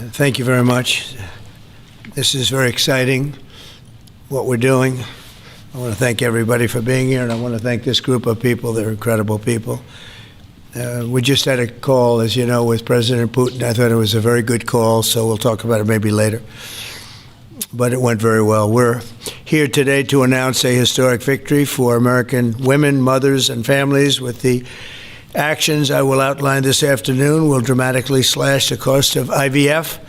Thank you very much. This is very exciting, what we're doing. I want to thank everybody for being here, and I want to thank this group of people. They're incredible people. We just had a call, as you know, with President Putin. I thought it was a very good call, so we'll talk about it maybe later. But it went very well. We're here today to announce a historic victory for American women, mothers, and families. With the actions I will outline this afternoon will dramatically slash the cost of IVF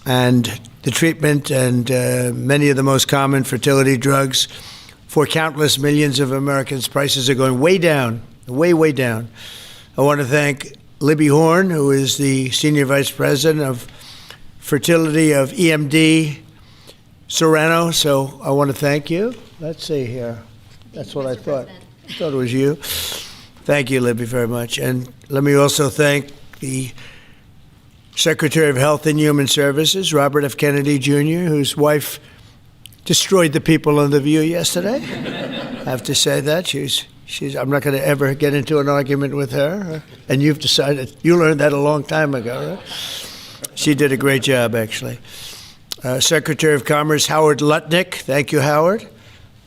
and the treatment and many of the most common fertility drugs for countless millions of Americans. Prices are going way down, way down. I want to thank Libby Horn, who is the Senior Vice President of Fertility of EMD Serrano. So I want to thank you. Let's see here. That's what I thought. I thought it was you. Thank you, Libby, very much. And let me also thank the Secretary of Health and Human Services, Robert F. Kennedy, Jr., whose wife destroyed the people on The View yesterday. I have to say that. I'm not going to ever get into an argument with her. And you've decided, you learned that a long time ago, right? She did a great job, actually. Secretary of Commerce, Howard Lutnick. Thank you, Howard.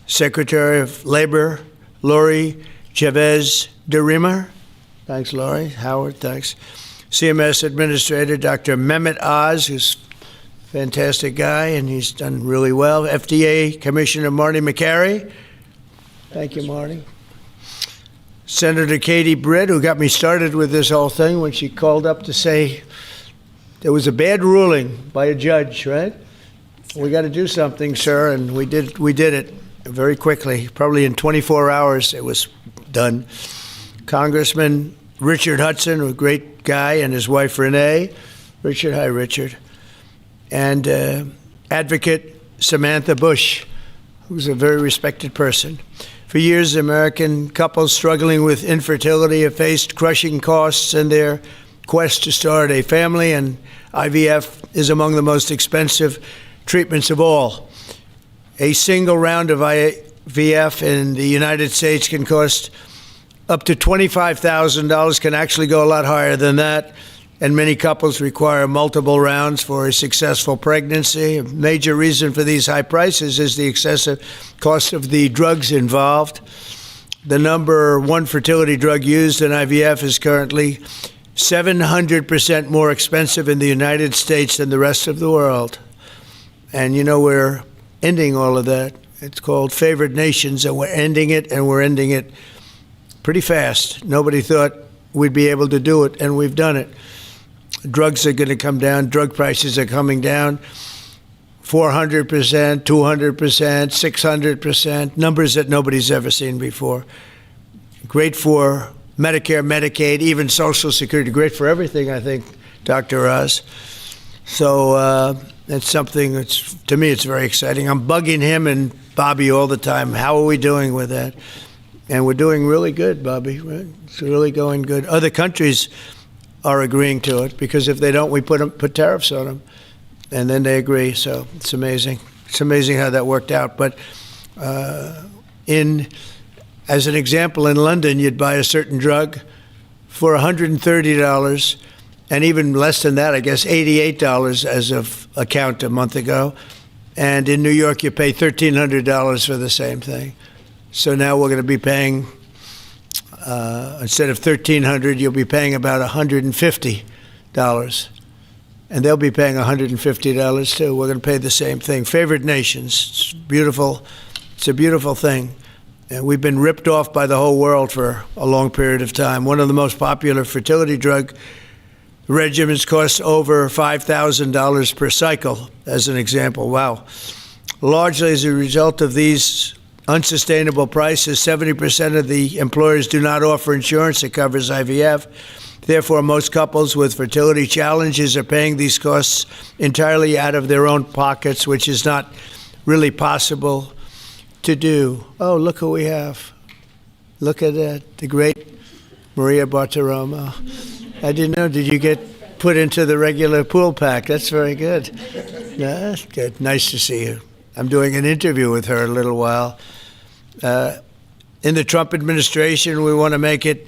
Secretary of Labor, Lori Chavez de Rima. Thanks, Lori. Howard, thanks. CMS Administrator, Dr. Mehmet Oz, who's a fantastic guy, and he's done really well. FDA Commissioner Marty McCary. Thank you, Marty. Senator Katie Britt, who got me started with this whole thing when she called up to say there was a bad ruling by a judge, right? We got to do something, sir, and we did it very quickly. Probably in 24 hours it was done. Congressman Richard Hudson, a great guy, and his wife Renee. Richard, hi, Richard. And Advocate Samantha Bush, who's a very respected person. For years, American couples struggling with infertility have faced crushing costs in their quest to start a family, and IVF is among the most expensive treatments of all. A single round of IVF in the United States can cost up to $25,000, can actually go a lot higher than that, and many couples require multiple rounds for a successful pregnancy. A major reason for these high prices is the excessive cost of the drugs involved. The number one fertility drug used in IVF is currently 700% more expensive in the United States than the rest of the world. And you know, we're ending all of that. It's called favored nations, and we're ending it, and we're ending it pretty fast. Nobody thought we'd be able to do it, and we've done it. Drugs are going to come down. Drug prices are coming down 400%, 200%, 600%, numbers that nobody's ever seen before. Great for Medicare, Medicaid, even Social Security. Great for everything, I think, Dr. Oz. So it's something that's, to me, it's very exciting. I'm bugging him and Bobby all the time. How are we doing with that? And we're doing really good, Bobby. It's really going good. Other countries are agreeing to it, because if they don't, we put tariffs on them, and then they agree. So it's amazing. It's amazing how that worked out. But as an example, in London, you'd buy a certain drug for $130, and even less than that, I guess $88 as of a count a month ago. And in New York, you pay $1,300 for the same thing. So now we're going to be paying, instead of $1,300, you'll be paying about $150. And they'll be paying $150 too. We're going to pay the same thing. Favored nations. It's beautiful. It's a beautiful thing. And we've been ripped off by the whole world for a long period of time. One of the most popular fertility drug regimens costs over $5,000 per cycle, as an example. Wow. Largely as a result of these unsustainable prices, 70% of the employers do not offer insurance that covers IVF. Therefore, most couples with fertility challenges are paying these costs entirely out of their own pockets, which is not really possible to do. Oh, look who we have. Look at that, the great Maria Bartiromo. I didn't know, did you get put into the regular pool pack? That's very good. Yeah, that's good. Nice to see you. I'm doing an interview with her in a little while. In the Trump administration, we want to make it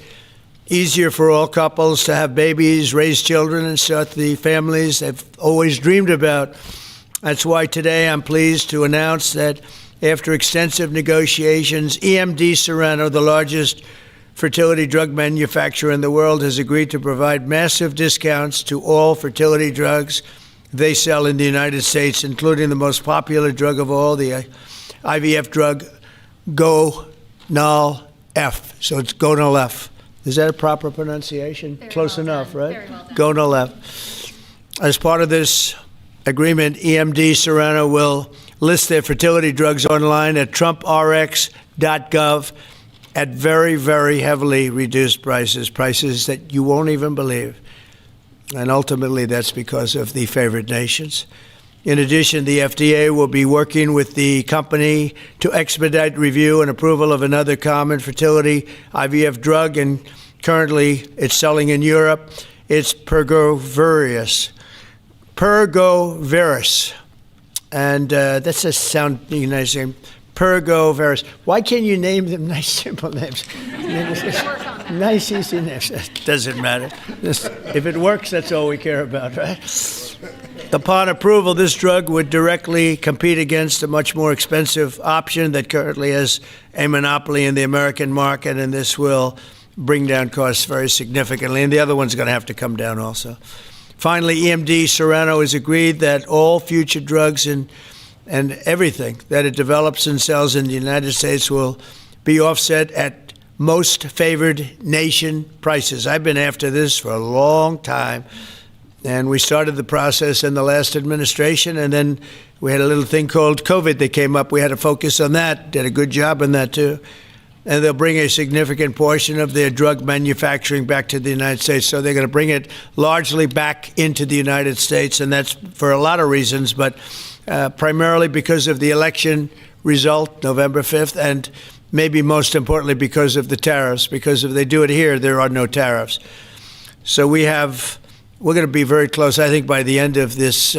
easier for all couples to have babies, raise children, and start the families they've always dreamed about. That's why today I'm pleased to announce that after extensive negotiations, EMD Serrano, the largest fertility drug manufacturer in the world, has agreed to provide massive discounts to all fertility drugs they sell in the United States, including the most popular drug of all, the IVF drug Gonal-F. So it's Gonal-F. Is that a proper pronunciation? Very Close well enough, done. right? Very well done. Gonal-F. As part of this agreement, EMD Serrano will list their fertility drugs online at trumprx.gov at very, very heavily reduced prices that you won't even believe. And ultimately, that's because of the favored nations. In addition, the FDA will be working with the company to expedite review and approval of another common fertility IVF drug, and currently it's selling in Europe. It's Pergoveris. And that's a sounding nice name. Pergoveris. Why can't you name them nice, simple names? Nice, easy names. Doesn't matter. If it works, that's all we care about, right? Upon approval, this drug would directly compete against a much more expensive option that currently has a monopoly in the American market, and this will bring down costs very significantly. And the other one's going to have to come down also. Finally, EMD Serrano has agreed that all future drugs and everything that it develops and sells in the United States will be offset at most favored nation prices. I've been after this for a long time, and we started the process in the last administration, and then we had a little thing called COVID that came up. We had to focus on that, did a good job on that too. And they'll bring a significant portion of their drug manufacturing back to the United States. So they're going to bring it largely back into the United States, and that's for a lot of reasons, but primarily because of the election result, November 5th, and maybe most importantly because of the tariffs, because if they do it here, there are no tariffs. So we're going to be very close, I think, by the end of this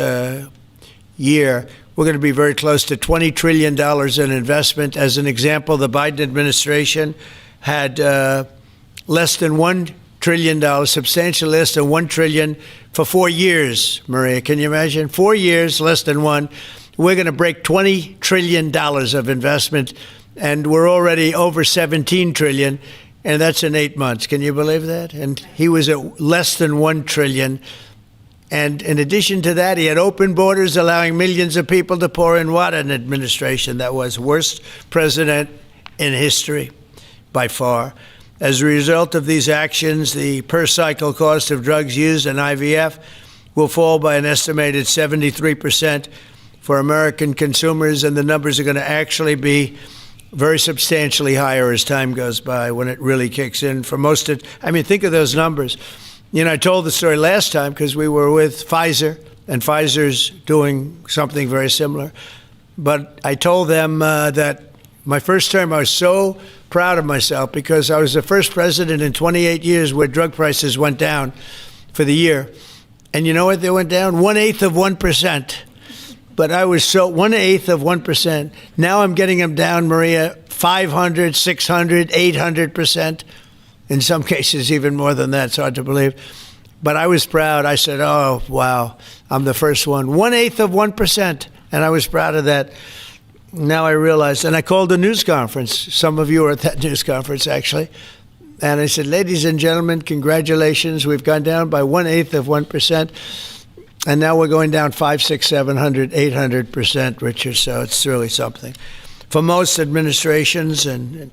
year. We're going to be very close to $20 trillion in investment. As an example, the Biden administration had less than $1 trillion, substantially less than $1 trillion for 4 years, Maria. Can you imagine? 4 years, less than one. We're going to break $20 trillion of investment, and we're already over $17 trillion, and that's in 8 months. Can you believe that? And he was at less than $1 trillion. And in addition to that, he had open borders, allowing millions of people to pour in. What an administration that was. Worst president in history, by far. As a result of these actions, the per-cycle cost of drugs used in IVF will fall by an estimated 73% for American consumers, and the numbers are going to actually be very substantially higher as time goes by when it really kicks in. For most of, I mean, think of those numbers. You know, I told the story last time because we were with Pfizer, and Pfizer's doing something very similar. But I told them that my first term, I was so proud of myself because I was the first president in 28 years where drug prices went down for the year. And you know what? They went down 1/8 of 1%. But I was so 1/8 of 1%. Now I'm getting them down, Maria, 500, 600, 800%. In some cases, even more than that. It's hard to believe. But I was proud. I said, oh, wow, I'm the first one. 1/8 of 1%. And I was proud of that. Now I realize, and I called a news conference. Some of you were at that news conference, actually. And I said, ladies and gentlemen, congratulations. We've gone down by 1/8 of 1%. And now we're going down 500, 600, 700, 800%, Richard. So it's really something. For most administrations and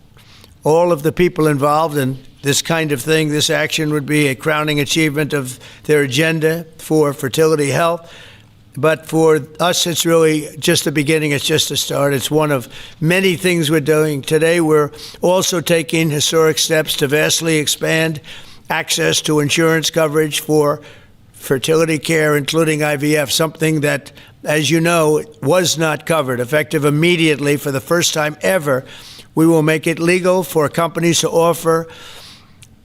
all of the people involved in this kind of thing, this action would be a crowning achievement of their agenda for fertility health. But for us, it's really just the beginning. It's just a start. It's one of many things we're doing. Today, we're also taking historic steps to vastly expand access to insurance coverage for fertility care, including IVF, something that, as you know, was not covered. Effective immediately, for the first time ever, we will make it legal for companies to offer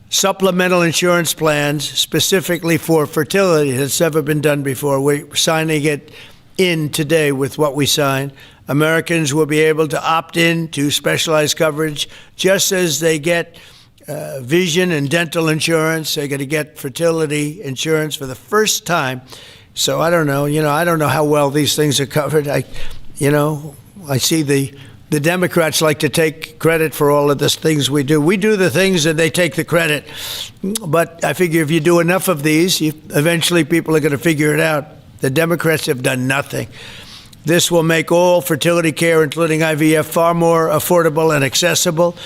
supplemental insurance plans specifically for fertility. That's never been done before. We're signing it in today with what we sign. Americans will be able to opt in to specialized coverage just as they get vision and dental insurance. They're going to get fertility insurance for the first time. So I don't know. I don't know how well these things are covered. I see the Democrats like to take credit for all of the things we do. We do the things and they take the credit. But I figure if you do enough of these, eventually people are going to figure it out. The Democrats have done nothing. This will make all fertility care, including IVF, far more affordable and accessible.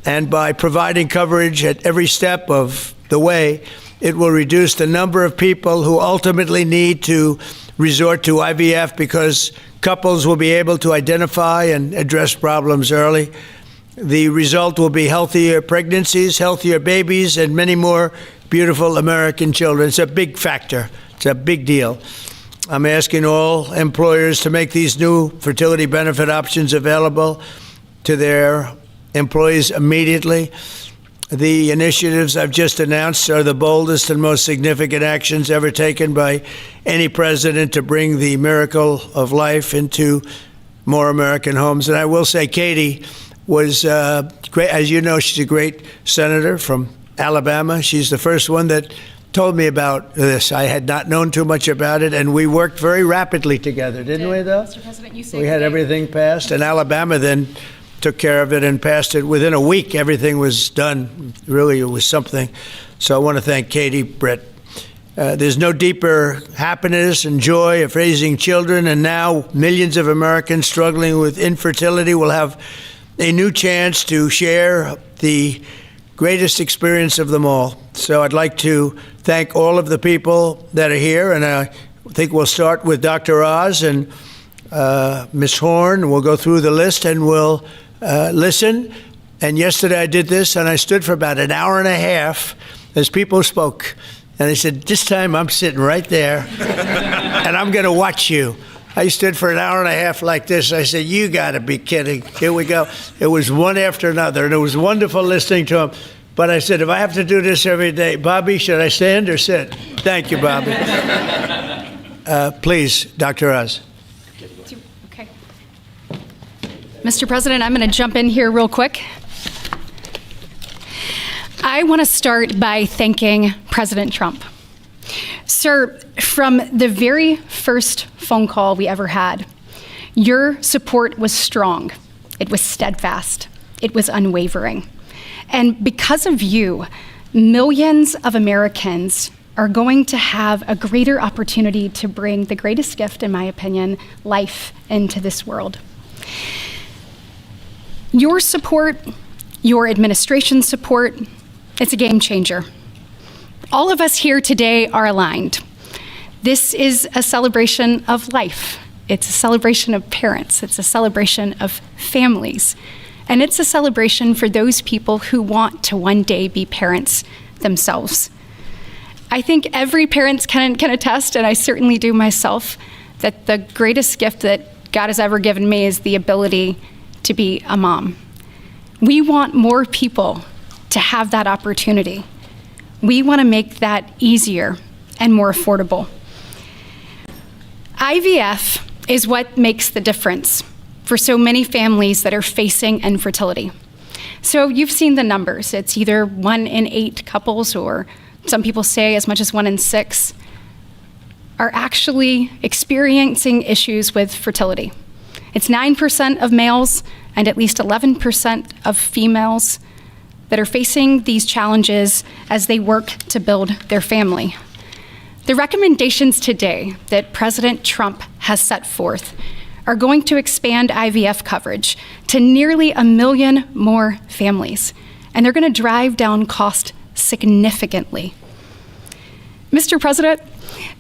And by providing coverage at every step of the way, it will reduce the number of people who ultimately need to resort to IVF because couples will be able to identify and address problems early. The result will be healthier pregnancies, healthier babies, and many more beautiful American children. It's a big factor. It's a big deal. I'm asking all employers to make these new fertility benefit options available to their employees immediately. The initiatives I've just announced are the boldest and most significant actions ever taken by any president to bring the miracle of life into more American homes. And I will say Katie was great. As you know, she's a great senator from Alabama. She's the first one that told me about this. I had not known too much about it, and we worked very rapidly together, didn't we, though? Mr. President, you saved we had everything passed, and Alabama then took care of it and passed it. Within a week, everything was done. Really, it was something. So I want to thank Katie Britt. There's no deeper happiness and joy of raising children, and now millions of Americans struggling with infertility will have a new chance to share the greatest experience of them all. So I'd like to thank all of the people that are here, and I think we'll start with Dr. Oz and Ms. Horn. We'll go through the list and we'll listen. And yesterday I did this, and I stood for about an hour and a half as people spoke. And I said, this time I'm sitting right there, and I'm going to watch you. I stood for an hour and a half like this. I said, you got to be kidding. Here we go. It was one after another, and it was wonderful listening to them. But I said, if I have to do this every day, Bobby, should I stand or sit? Thank you, Bobby. Please, Dr. Oz. Okay. Mr. President, I'm going to jump in here real quick. I want to start by thanking President Trump. Sir, from the very first phone call we ever had, your support was strong. It was steadfast. It was unwavering. And because of you, millions of Americans are going to have a greater opportunity to bring the greatest gift, in my opinion, life into this world. Your support, your administration's support, it's a game changer. All of us here today are aligned. This is a celebration of life. It's a celebration of parents. It's a celebration of families. And it's a celebration for those people who want to one day be parents themselves. I think every parent can attest, and I certainly do myself, that the greatest gift that God has ever given me is the ability to be a mom. We want more people to have that opportunity. We want to make that easier and more affordable. IVF is what makes the difference for so many families that are facing infertility. So you've seen the numbers. It's either 1 in 8 couples, or some people say as much as 1 in 6, are actually experiencing issues with fertility. It's 9% of males and at least 11% of females that are facing these challenges as they work to build their family. The recommendations today that President Trump has set forth are going to expand IVF coverage to nearly 1 million more families, and they're going to drive down cost significantly. Mr. President,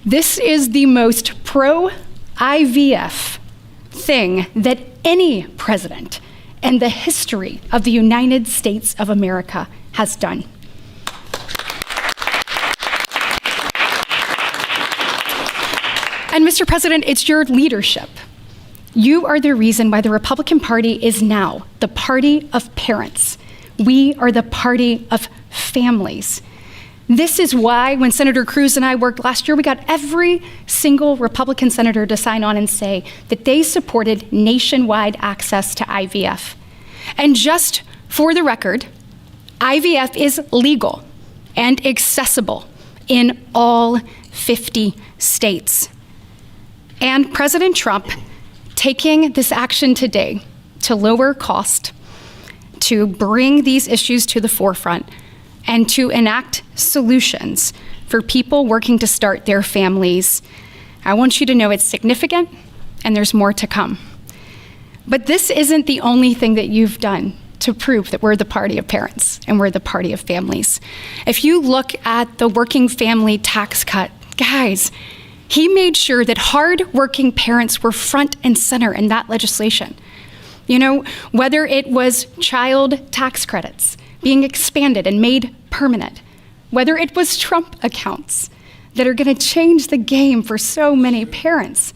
this is the most pro-IVF thing that any president in the history of the United States of America has done. And Mr. President, it's your leadership. You are the reason why the Republican Party is now the party of parents. We are the party of families. This is why when Senator Cruz and I worked last year, we got every single Republican senator to sign on and say that they supported nationwide access to IVF. And just for the record, IVF is legal and accessible in all 50 states. And President Trump taking this action today to lower cost, to bring these issues to the forefront, and to enact solutions for people working to start their families, I want you to know it's significant and there's more to come. But this isn't the only thing that you've done to prove that we're the party of parents and we're the party of families. If you look at the working family tax cut, guys, he made sure that hard-working parents were front and center in that legislation. You know, whether it was child tax credits being expanded and made permanent, whether it was Trump accounts that are going to change the game for so many parents,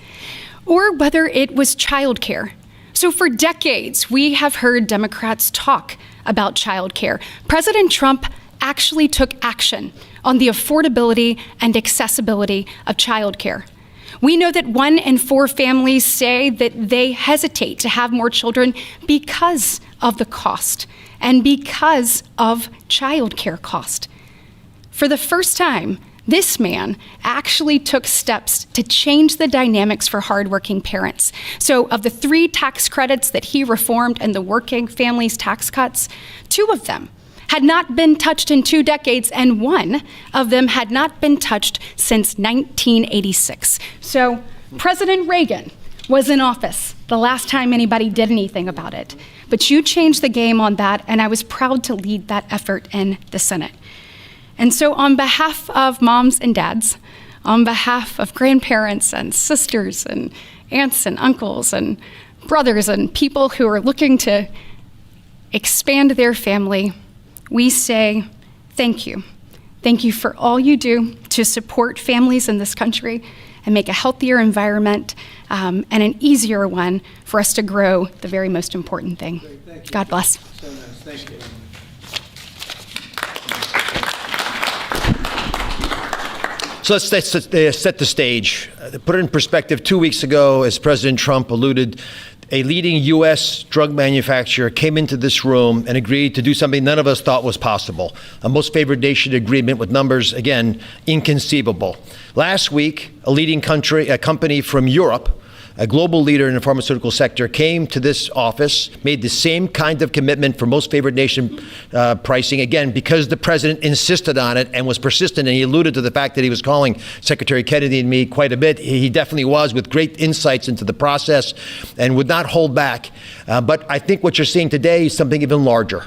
or whether it was childcare. So for decades, we have heard Democrats talk about childcare. President Trump actually took action on the affordability and accessibility of childcare. We know that 1 in 4 families say that they hesitate to have more children because of the cost and because of childcare cost. For the first time, this man actually took steps to change the dynamics for hardworking parents. So of the 3 tax credits that he reformed and the working families tax cuts, 2 of them had not been touched in 2 decades, and 1 of them had not been touched since 1986. So President Reagan was in office the last time anybody did anything about it. But you changed the game on that, and I was proud to lead that effort in the Senate. And so on behalf of moms and dads, on behalf of grandparents and sisters and aunts and uncles and brothers and people who are looking to expand their family, we say thank you. Thank you for all you do to support families in this country and make a healthier environment and an easier one for us to grow the very most important thing. God bless. So nice. Thank you. So let's set the stage. To put it in perspective, 2 weeks ago, as President Trump alluded, a leading U.S. drug manufacturer came into this room and agreed to do something none of us thought was possible. A most favored nation agreement with numbers, again, inconceivable. Last week, a company from Europe, a global leader in the pharmaceutical sector, came to this office, made the same kind of commitment for most favored nation pricing, again, because the president insisted on it and was persistent, and he alluded to the fact that he was calling Secretary Kennedy and me quite a bit. He definitely was, with great insights into the process and would not hold back. But I think what you're seeing today is something even larger.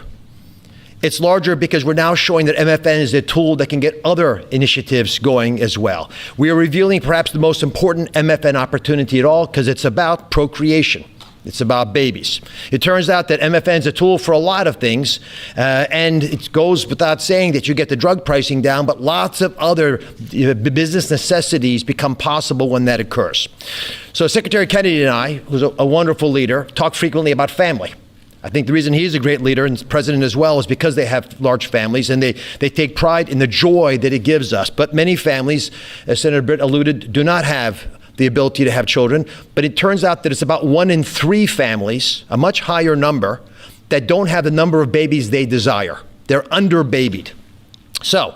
It's larger because we're now showing that MFN is a tool that can get other initiatives going as well. We are revealing perhaps the most important MFN opportunity at all, because it's about procreation. It's about babies. It turns out that MFN is a tool for a lot of things, and it goes without saying that you get the drug pricing down, but lots of other business necessities become possible when that occurs. So Secretary Kennedy and I, who's a wonderful leader, talk frequently about family. I think the reason he's a great leader, and president as well, is because they have large families and they take pride in the joy that it gives us. But many families, as Senator Britt alluded, do not have the ability to have children. But it turns out that it's about 1 in 3 families, a much higher number, that don't have the number of babies they desire. They're under-babied. So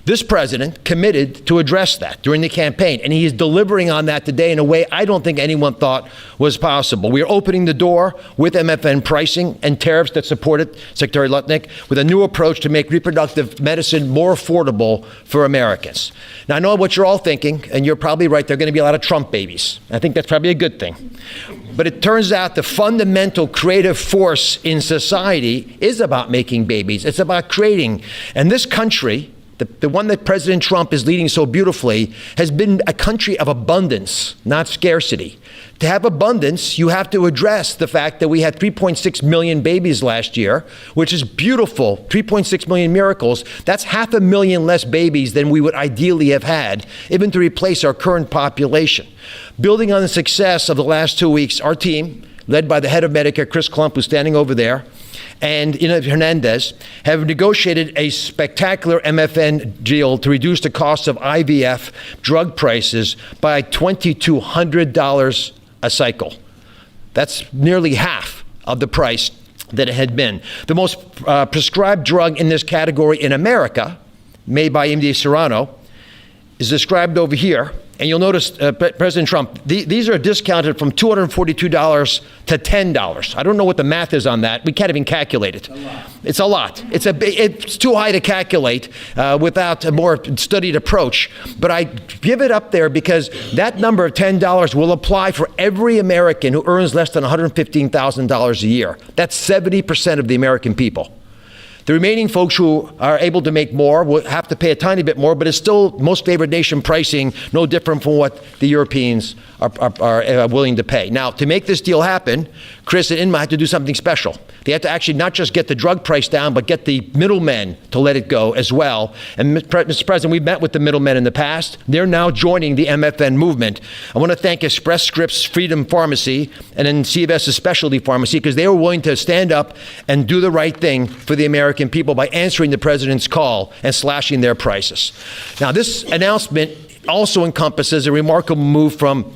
this president committed to address that during the campaign, and he is delivering on that today in a way I don't think anyone thought was possible. We are opening the door with MFN pricing and tariffs that support it, Secretary Lutnick, with a new approach to make reproductive medicine more affordable for Americans. Now, I know what you're all thinking, and you're probably right. There are going to be a lot of Trump babies. I think that's probably a good thing. But it turns out the fundamental creative force in society is about making babies. It's about creating. And this country, the one that President Trump is leading so beautifully, has been a country of abundance, not scarcity. To have abundance, you have to address the fact that we had 3.6 million babies last year, which is beautiful. 3.6 million miracles. That's 500,000 less babies than we would ideally have had, even to replace our current population. Building on the success of the last 2 weeks, our team, led by the head of Medicare, Chris Klump, who's standing over there, and Ina Hernandez, have negotiated a spectacular MFN deal to reduce the cost of IVF drug prices by $2,200 a cycle. That's nearly half of the price that it had been. The most prescribed drug in this category in America, made by MD Serrano, is described over here. And you'll notice, President Trump, these are discounted from $242 to $10. I don't know what the math is on that. We can't even calculate it. It's a lot. It's too high to calculate without a more studied approach. But I give it up there because that number of $10 will apply for every American who earns less than $115,000 a year. That's 70% of the American people. The remaining folks who are able to make more will have to pay a tiny bit more, but it's still most favored nation pricing, no different from what the Europeans are willing to pay. Now, to make this deal happen, Chris and Inma had to do something special. They had to actually not just get the drug price down, but get the middlemen to let it go as well. And Mr. President, we've met with the middlemen in the past. They're now joining the MFN movement. I want to thank Express Scripts Freedom Pharmacy and then CVS's Specialty Pharmacy because they were willing to stand up and do the right thing for the American people by answering the president's call and slashing their prices. Now, this announcement also encompasses a remarkable move from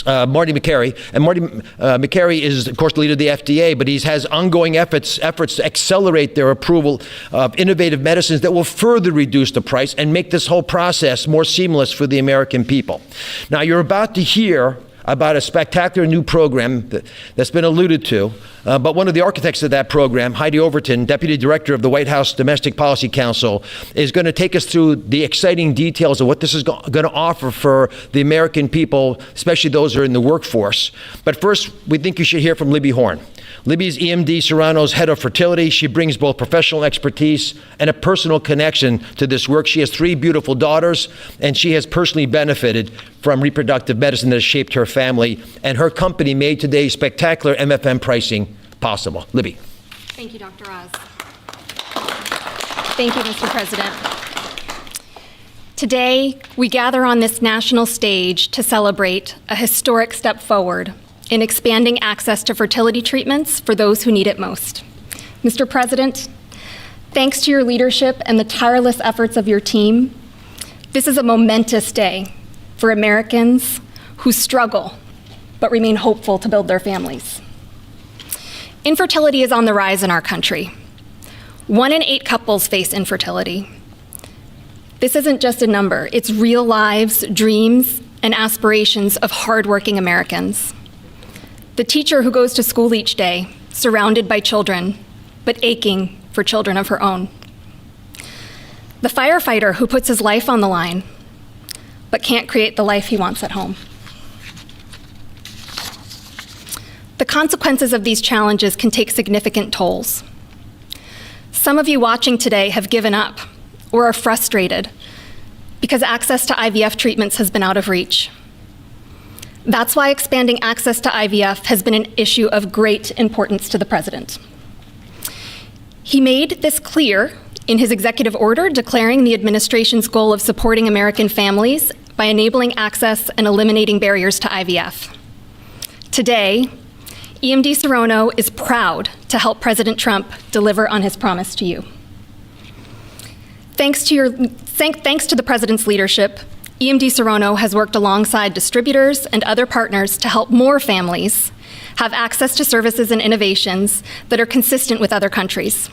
Marty Makary. And Marty Makary is, of course, the leader of the FDA, but he has ongoing efforts to accelerate their approval of innovative medicines that will further reduce the price and make this whole process more seamless for the American people. Now, you're about to hear about a spectacular new program that's been alluded to, but one of the architects of that program, Heidi Overton, Deputy Director of the White House Domestic Policy Council, is going to take us through the exciting details of what this is going to offer for the American people, especially those who are in the workforce. But first, we think you should hear from Libby Horn. Libby's EMD Serrano's head of fertility. She brings both professional expertise and a personal connection to this work. She has 3 beautiful daughters, and she has personally benefited from reproductive medicine that has shaped her family. And her company made today's spectacular MFM pricing possible. Libby. Thank you, Dr. Oz. Thank you, Mr. President. Today, we gather on this national stage to celebrate a historic step forward in expanding access to fertility treatments for those who need it most. Mr. President, thanks to your leadership and the tireless efforts of your team, this is a momentous day for Americans who struggle but remain hopeful to build their families. Infertility is on the rise in our country. 1 in 8 couples face infertility. This isn't just a number, it's real lives, dreams, and aspirations of hardworking Americans. The teacher who goes to school each day, surrounded by children, but aching for children of her own. The firefighter who puts his life on the line, but can't create the life he wants at home. The consequences of these challenges can take significant tolls. Some of you watching today have given up or are frustrated because access to IVF treatments has been out of reach. That's why expanding access to IVF has been an issue of great importance to the President. He made this clear in his executive order declaring the administration's goal of supporting American families by enabling access and eliminating barriers to IVF. Today, EMD Serrano is proud to help President Trump deliver on his promise to you. Thanks to the President's leadership, EMD Serrano has worked alongside distributors and other partners to help more families have access to services and innovations that are consistent with other countries.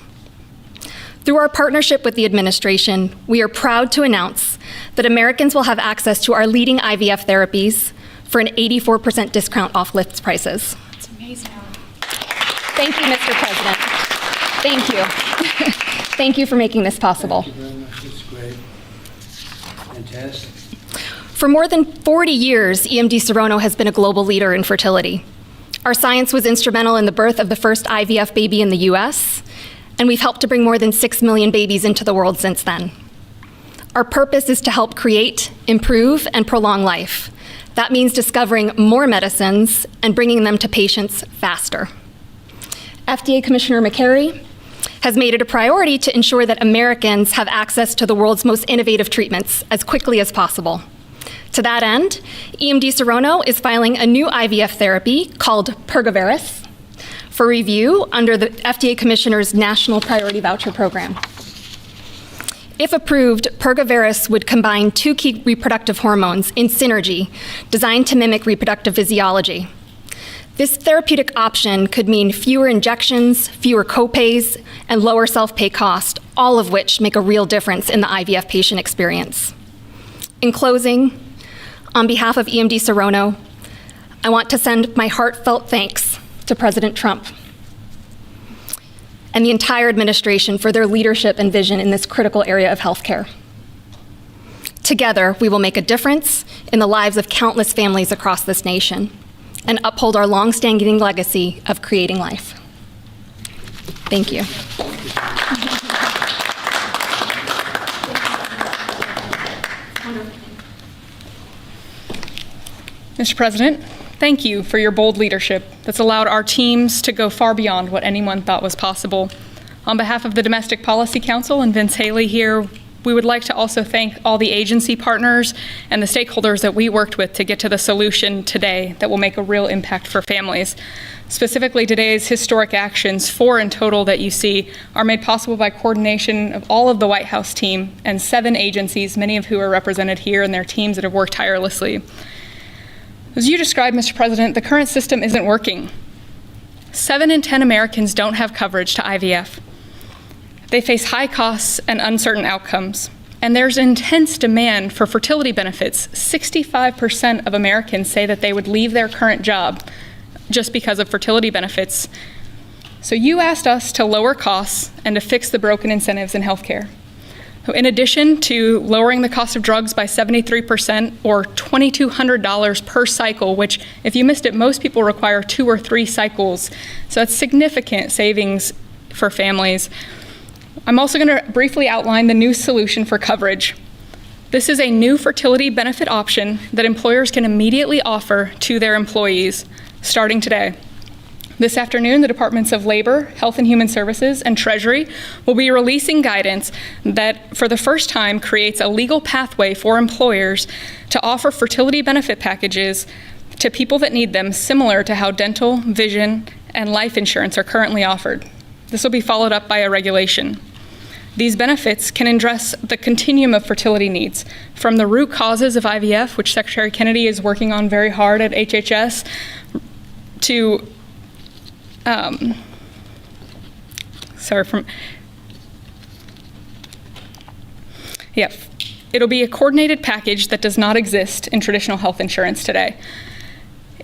Through our partnership with the administration, we are proud to announce that Americans will have access to our leading IVF therapies for an 84% discount off list prices. That's amazing. Thank you, Mr. President. Thank you. Thank you for making this possible. Thank you very much. That's great. Fantastic. For more than 40 years, EMD Serrano has been a global leader in fertility. Our science was instrumental in the birth of the first IVF baby in the US, and we've helped to bring more than 6 million babies into the world since then. Our purpose is to help create, improve, and prolong life. That means discovering more medicines and bringing them to patients faster. FDA Commissioner Makary has made it a priority to ensure that Americans have access to the world's most innovative treatments as quickly as possible. To that end, EMD Serrano is filing a new IVF therapy called Pergoveris for review under the FDA Commissioner's National Priority Voucher Program. If approved, Pergoveris would combine 2 key reproductive hormones in synergy designed to mimic reproductive physiology. This therapeutic option could mean fewer injections, fewer copays, and lower self-pay cost, all of which make a real difference in the IVF patient experience. In closing, on behalf of EMD Serono, I want to send my heartfelt thanks to President Trump and the entire administration for their leadership and vision in this critical area of healthcare. Together, we will make a difference in the lives of countless families across this nation and uphold our long-standing legacy of creating life. Thank you. Mr. President, thank you for your bold leadership that's allowed our teams to go far beyond what anyone thought was possible. On behalf of the Domestic Policy Council and Vince Haley here, we would like to also thank all the agency partners and the stakeholders that we worked with to get to the solution today that will make a real impact for families. Specifically, today's historic actions, 4 in total that you see, are made possible by coordination of all of the White House team and 7 agencies, many of who are represented here, and their teams that have worked tirelessly. As you described, Mr. President, the current system isn't working. 7 in 10 Americans don't have coverage to IVF. They face high costs and uncertain outcomes. And there's intense demand for fertility benefits. 65% of Americans say that they would leave their current job just because of fertility benefits. So you asked us to lower costs and to fix the broken incentives in healthcare. So in addition to lowering the cost of drugs by 73% or $2,200 per cycle, which if you missed it, most people require 2 or 3 cycles. So that's significant savings for families. I'm also going to briefly outline the new solution for coverage. This is a new fertility benefit option that employers can immediately offer to their employees starting today. This afternoon, the Departments of Labor, Health and Human Services, and Treasury will be releasing guidance that, for the first time, creates a legal pathway for employers to offer fertility benefit packages to people that need them, similar to how dental, vision, and life insurance are currently offered. This will be followed up by a regulation. These benefits can address the continuum of fertility needs, from the root causes of IVF, which Secretary Kennedy is working on very hard at HHS, to it'll be a coordinated package that does not exist in traditional health insurance today.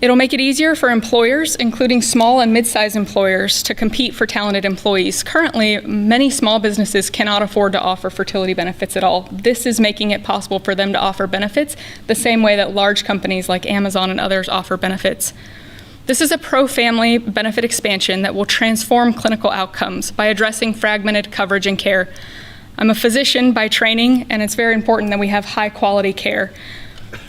It'll make it easier for employers, including small and mid-sized employers, to compete for talented employees. Currently, many small businesses cannot afford to offer fertility benefits at all. This is making it possible for them to offer benefits the same way that large companies like Amazon and others offer benefits. This is a pro-family benefit expansion that will transform clinical outcomes by addressing fragmented coverage and care. I'm a physician by training, and it's very important that we have high-quality care.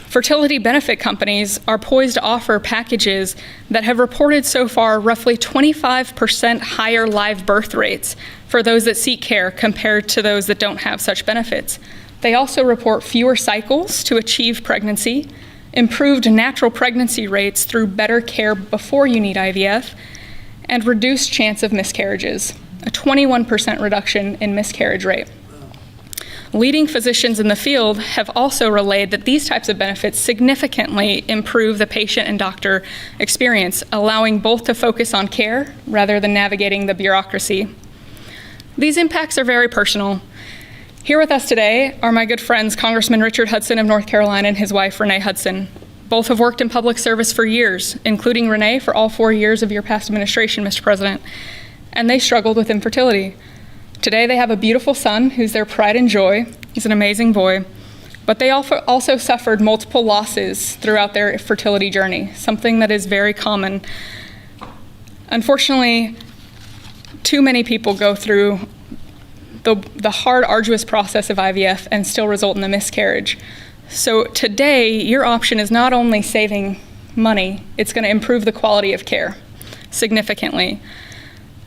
Fertility benefit companies are poised to offer packages that have reported so far roughly 25% higher live birth rates for those that seek care compared to those that don't have such benefits. They also report fewer cycles to achieve pregnancy, improved natural pregnancy rates through better care before you need IVF, and reduced chance of miscarriages, a 21% reduction in miscarriage rate. Leading physicians in the field have also relayed that these types of benefits significantly improve the patient and doctor experience, allowing both to focus on care rather than navigating the bureaucracy. These impacts are very personal. Here with us today are my good friends, Congressman Richard Hudson of North Carolina and his wife, Renee Hudson. Both have worked in public service for years, including Renee for all 4 years of your past administration, Mr. President, and they struggled with infertility. Today they have a beautiful son who's their pride and joy. He's an amazing boy. But they also suffered multiple losses throughout their fertility journey, something that is very common. Unfortunately, too many people go through the hard, arduous process of IVF and still result in a miscarriage. So today, your option is not only saving money, it's going to improve the quality of care significantly.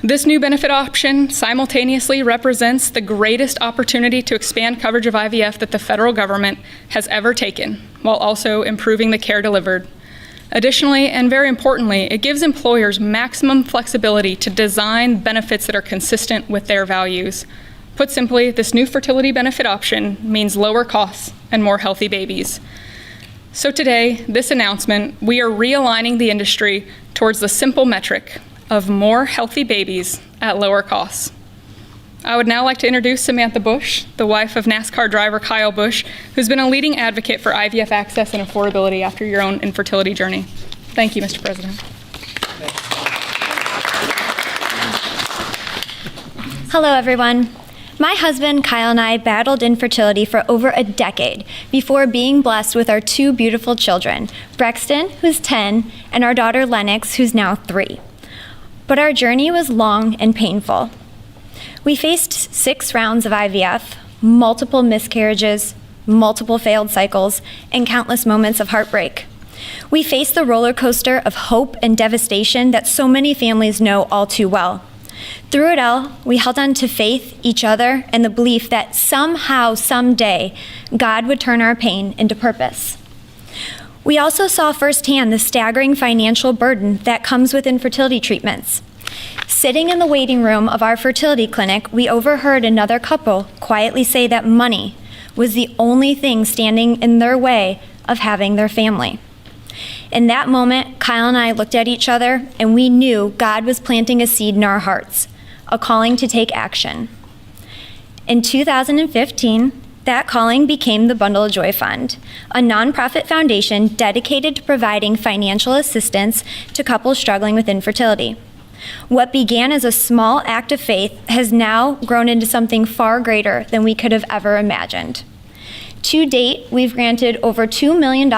This new benefit option simultaneously represents the greatest opportunity to expand coverage of IVF that the federal government has ever taken, while also improving the care delivered. Additionally, and very importantly, it gives employers maximum flexibility to design benefits that are consistent with their values. Put simply, this new fertility benefit option means lower costs and more healthy babies. So today, this announcement, we are realigning the industry towards the simple metric of more healthy babies at lower costs. I would now like to introduce Samantha Bush, the wife of NASCAR driver Kyle Busch, who's been a leading advocate for IVF access and affordability after your own infertility journey. Thank you, Mr. President. Hello, everyone. My husband, Kyle, and I battled infertility for over a decade before being blessed with our two beautiful children, Brexton, who's 10, and our daughter, Lennox, who's now 3. But our journey was long and painful. We faced 6 rounds of IVF, multiple miscarriages, multiple failed cycles, and countless moments of heartbreak. We faced the roller coaster of hope and devastation that so many families know all too well. Through it all, we held on to faith, each other, and the belief that somehow, someday, God would turn our pain into purpose. We also saw firsthand the staggering financial burden that comes with infertility treatments. Sitting in the waiting room of our fertility clinic, we overheard another couple quietly say that money was the only thing standing in their way of having their family. In that moment, Kyle and I looked at each other, and we knew God was planting a seed in our hearts, a calling to take action. In 2015, that calling became the Bundle of Joy Fund, a nonprofit foundation dedicated to providing financial assistance to couples struggling with infertility. What began as a small act of faith has now grown into something far greater than we could have ever imagined. To date, we've granted over $2 million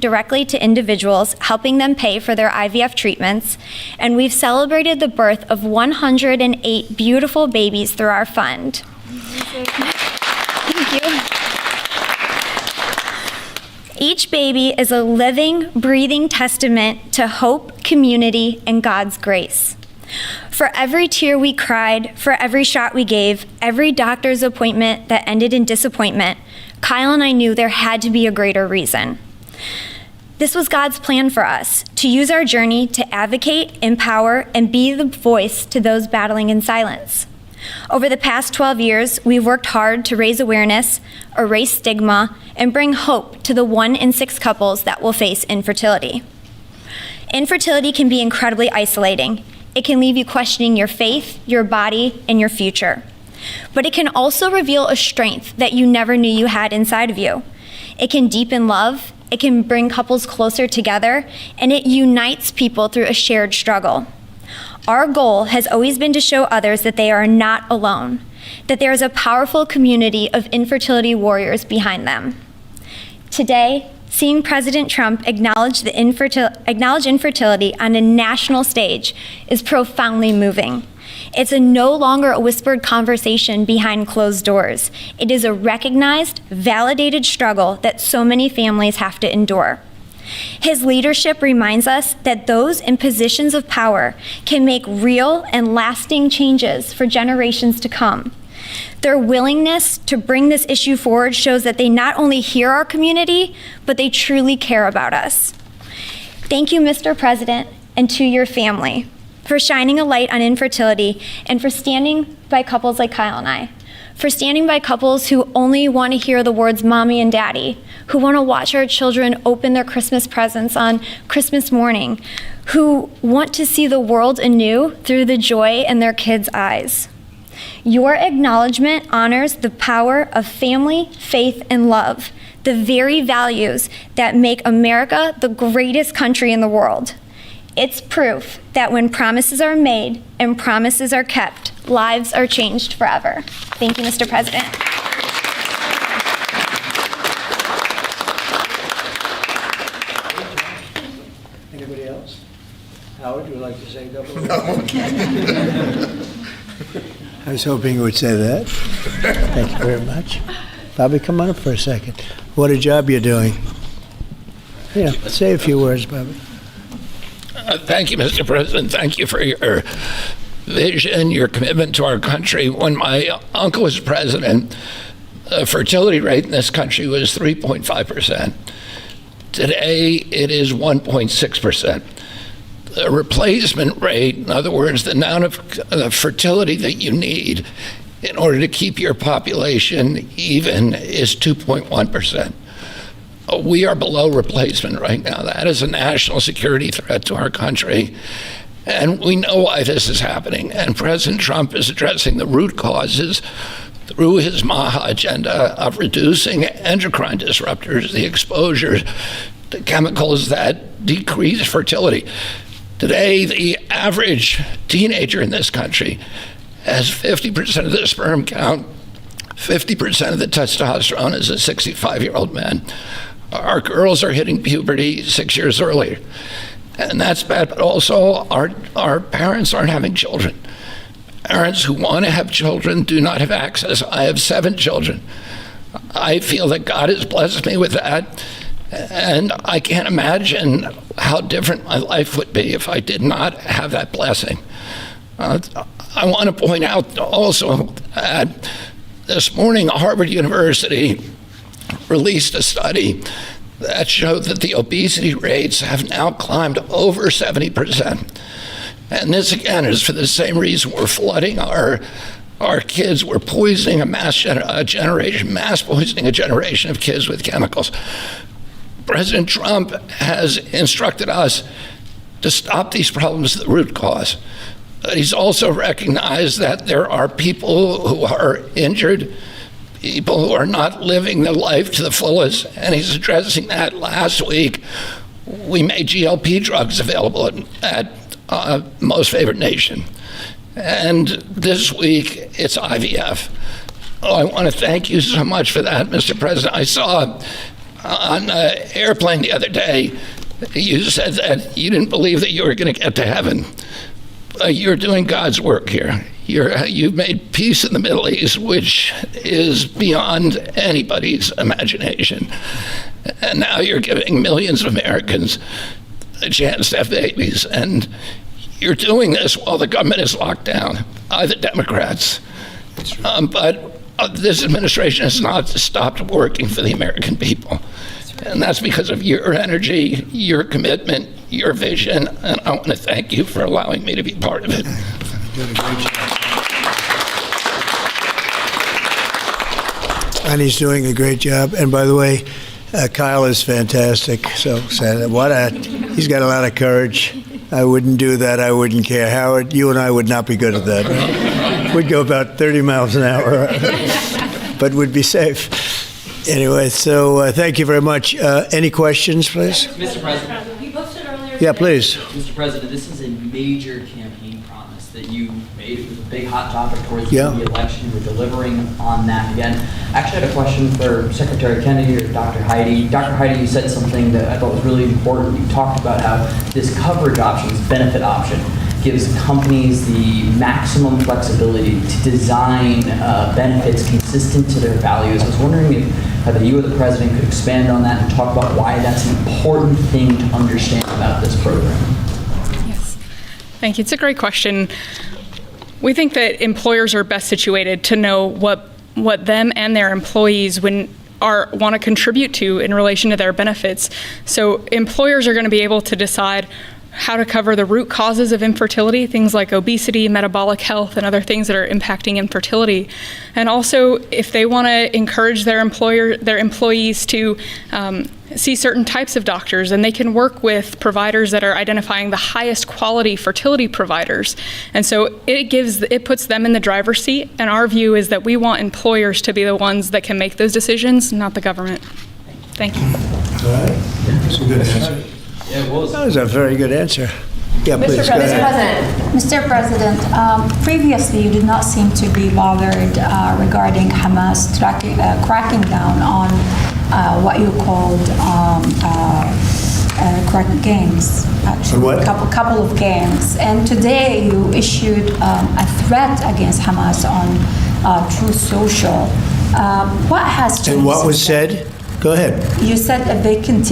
directly to individuals, helping them pay for their IVF treatments, and we've celebrated the birth of 108 beautiful babies through our fund. Thank you. Each baby is a living, breathing testament to hope, community, and God's grace. For every tear we cried, for every shot we gave, every doctor's appointment that ended in disappointment, Kyle and I knew there had to be a greater reason. This was God's plan for us, to use our journey to advocate, empower, and be the voice to those battling in silence. Over the past 12 years, we've worked hard to raise awareness, erase stigma, and bring hope to the 1 in 6 couples that will face infertility. Infertility can be incredibly isolating. It can leave you questioning your faith, your body, and your future. But it can also reveal a strength that you never knew you had inside of you. It can deepen love, it can bring couples closer together, and it unites people through a shared struggle. Our goal has always been to show others that they are not alone, that there is a powerful community of infertility warriors behind them. Today, seeing President Trump acknowledge infertility on a national stage is profoundly moving. It's no longer a whispered conversation behind closed doors. It is a recognized, validated struggle that so many families have to endure. His leadership reminds us that those in positions of power can make real and lasting changes for generations to come. Their willingness to bring this issue forward shows that they not only hear our community, but they truly care about us. Thank you, Mr. President, and to your family, for shining a light on infertility and for standing by couples like Kyle and I, for standing by couples who only want to hear the words mommy and daddy, who want to watch our children open their Christmas presents on Christmas morning, who want to see the world anew through the joy in their kids' eyes. Your acknowledgement honors the power of family, faith, and love, the very values that make America the greatest country in the world. It's proof that when promises are made and promises are kept, lives are changed forever. Thank you, Mr. President. Anybody else? Howard, would you like to say a couple of words? I was hoping you would say that. Thank you very much. Bobby, come on up for a second. What a job you're doing. Yeah, say a few words, Bobby. Thank you, Mr. President. Thank you for your vision, your commitment to our country. When my uncle was president, the fertility rate in this country was 3.5%. Today, it is 1.6%. The replacement rate, in other words, the amount of fertility that you need in order to keep your population even, is 2.1%. We are below replacement right now. That is a national security threat to our country. And we know why this is happening. And President Trump is addressing the root causes through his MAHA agenda of reducing endocrine disruptors, the exposure to chemicals that decrease fertility. Today, the average teenager in this country has 50% of the sperm count, 50% of the testosterone as a 65-year-old man. Our girls are hitting puberty 6 years earlier. And that's bad, but also our parents aren't having children. Parents who want to have children do not have access. I have 7 children. I feel that God has blessed me with that, and I can't imagine how different my life would be if I did not have that blessing. I want to point out also that this morning Harvard University released a study that showed that the obesity rates have now climbed over 70%. And this, again, is for the same reason we're flooding our kids. We're poisoning mass poisoning a generation of kids with chemicals. President Trump has instructed us to stop these problems at the root cause. But he's also recognized that there are people who are injured, people who are not living their life to the fullest, and he's addressing that. Last week, we made GLP drugs available at Most Favored Nation. And this week, it's IVF. Oh, I want to thank you so much for that, Mr. President. I saw on an airplane the other day, you said that you didn't believe that you were going to get to heaven. You're doing God's work here. You've made peace in the Middle East, which is beyond anybody's imagination. And now you're giving millions of Americans a chance to have babies. And you're doing this while the government is locked down by the Democrats. But this administration has not stopped working for the American people. And that's because of your energy, your commitment, your vision, and I want to thank you for allowing me to be part of it. Doing a great job. And he's doing a great job. And by the way, Kyle is fantastic. So he's got a lot of courage. I wouldn't do that. I wouldn't care. Howard, you and I would not be good at that. Right? We'd go about 30 miles an hour, but we'd be safe. Anyway, so thank you very much. Any questions, please? Mr. President. You posted earlier. Yeah, please. Mr. President, this is a major campaign promise that you made. It was a big hot topic towards the election. We're delivering on that again. I actually had a question for Secretary Kennedy or Dr. Heidi. Dr. Heidi, you said something that I thought was really important. You talked about how this coverage option, this benefit option, gives companies the maximum flexibility to design benefits consistent to their values. I was wondering if either you or the President could expand on that and talk about why that's an important thing to understand about this program. Yes, thank you. It's a great question. We think that employers are best situated to know what them and their employees want to contribute to in relation to their benefits. So employers are going to be able to decide how to cover the root causes of infertility, things like obesity, metabolic health, and other things that are impacting infertility. And also, if they want to encourage their employees to see certain types of doctors, and they can work with providers that are identifying the highest quality fertility providers. And so it puts them in the driver's seat. And our view is that we want employers to be the ones that can make those decisions, not the government. Thank you. All right. That's a good answer. Yeah, it was. That was a very good answer. Yeah, please, go ahead. Mr. President, previously you did not seem to be bothered regarding Hamas cracking down on what you called gangs, actually. What? Couple of gangs. And today you issued a threat against Hamas on Truth Social. What has changed? And what was said? Go ahead. You said that they keep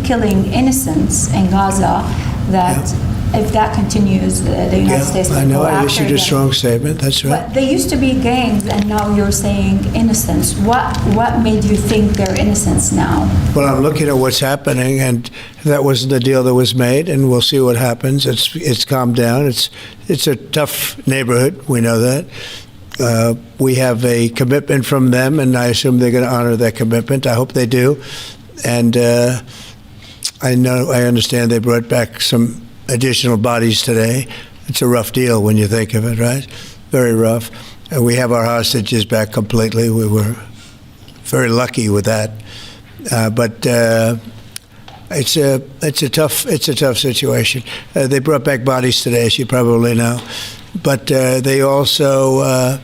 killing innocents in Gaza, that if that continues, the United States will I know go I after issued them. a strong statement, that's right. But they used to be gangs, and now you're saying innocents. What made you think they're innocents now? Well, I'm looking at what's happening, and that wasn't the deal that was made, and we'll see what happens. It's calmed down. It's a tough neighborhood, we know that. We have a commitment from them, and I assume they're going to honor that commitment. I hope they do. And I understand they brought back some additional bodies today. It's a rough deal when you think of it, right? Very rough. And we have our hostages back completely. We were very lucky with that. But it's a tough situation. They brought back bodies today, as you probably know. But they also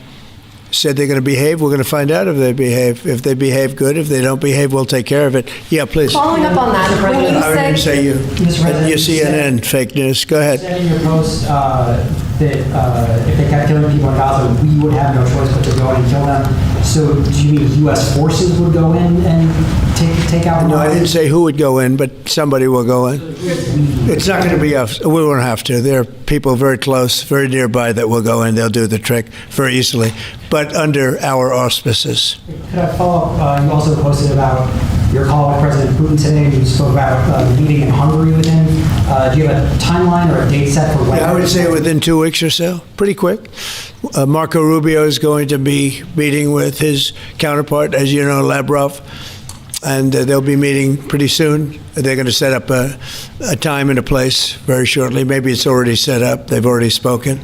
said they're going to behave. We're going to find out if they behave. If they behave good, if they don't behave, we'll take care of it. Yeah, please. Following up on that, when you I didn't say you. You CNN, fake news. Go ahead. You said in your post that if they kept killing people in Gaza, we would have no choice but to go in and kill them. So do you mean U.S. forces would go in and take out? No, I didn't say who would go in, but somebody will go in. It's not going to be us. We won't have to. There are people very close, very nearby that will go in. They'll do the trick very easily, but under our auspices. Could I follow up? You also posted about your call with President Putin today, and you spoke about the meeting in Hungary with him. Do you have a timeline or a date set for when? Yeah, I would say within 2 weeks or so, pretty quick. Marco Rubio is going to be meeting with his counterpart, as you know, Lavrov, and they'll be meeting pretty soon. They're going to set up a time and a place very shortly. Maybe it's already set up. They've already spoken.